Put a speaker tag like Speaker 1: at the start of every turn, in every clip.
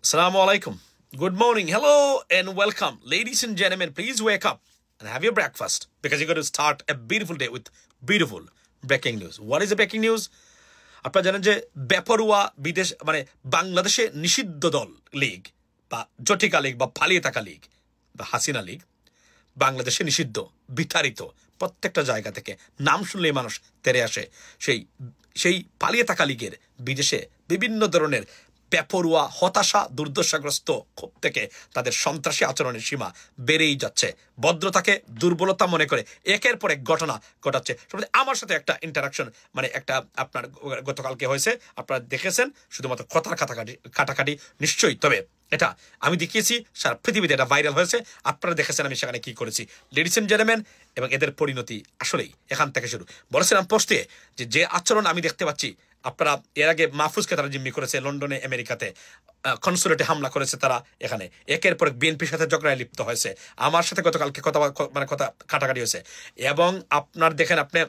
Speaker 1: Assalamu alaikum. Good morning. Hello and welcome. Ladies and gentlemen, please wake up and have your breakfast because you're going to start a beautiful day with beautiful breaking news. What is the breaking news? আপনারা জানেন যে বেপরোয়া বিদেশ মানে বাংলাদেশে নিষিদ্ধ দল লীগ বা জটিকা লীগ বা পালিয়ে থাকা লীগ বা হাসিনা লীগ বাংলাদেশে নিষিদ্ধ বিতাড়িত প্রত্যেকটা জায়গা থেকে নাম শুনলেই মানুষ তেরে আসে সেই পালিয়ে থাকা লীগের বিদেশে বিভিন্ন ধরনের বেপরোয়া হতাশা দুর্দশাগ্রস্ত ক্ষোভ থেকে তাদের সন্ত্রাসী আচরণের সীমা বেড়েই যাচ্ছে ভদ্রতাকে দুর্বলতা মনে করে একের পর এক ঘটনা ঘটাচ্ছে আমার সাথে একটা ইন্টারাকশন মানে একটা আপনার গতকালকে হয়েছে আপনারা দেখেছেন শুধুমাত্র কথার কাটাকাটি নিশ্চয়ই তবে এটা আমি দেখিয়েছি সারা পৃথিবীতে এটা ভাইরাল হয়েছে আপনারা দেখেছেন আমি সেখানে কি করেছি লেডিস এন্ড জেন্টলম্যান এবং এদের পরিণতি আসলেই এখান থেকে শুরু বলেছিলাম পোস্টে যে আচরণ আমি দেখতে পাচ্ছি আপনারা এর আগে মাহফুজকে তারা জিম্মি করেছে লন্ডনে আমেরিকাতে কনসুলেটে হামলা করেছে তারা এখানে একের পর বিএনপির সাথে ঝগড়ায় লিপ্ত হয়েছে আমার সাথে গতকালকে কথা কাটাকাটি হয়েছে এবং আপনার দেখেন আপনি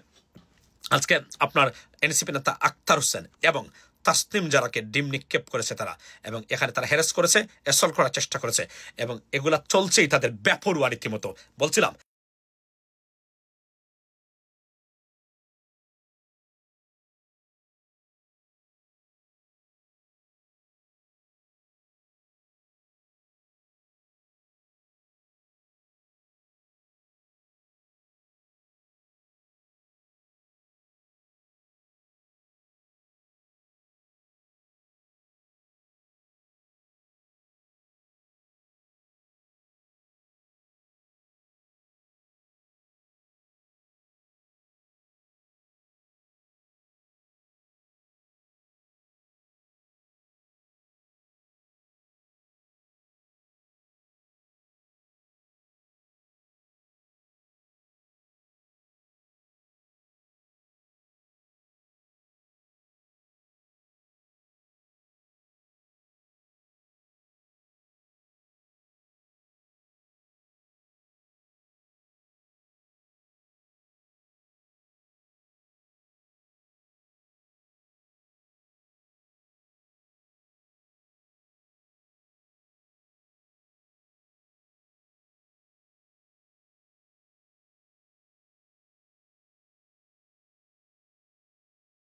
Speaker 1: আজকে আপনার এনসিপি নেতা আখতার হোসেন এবং তাসনিম জারাকে ডিম নিক্ষেপ করেছে তারা এবং এখানে তারা হ্যারাস করেছে অ্যাসল্ট করার চেষ্টা করেছে এবং এগুলা চলছেই তাদের বেপরোয়া রীতিমতো বলছিলাম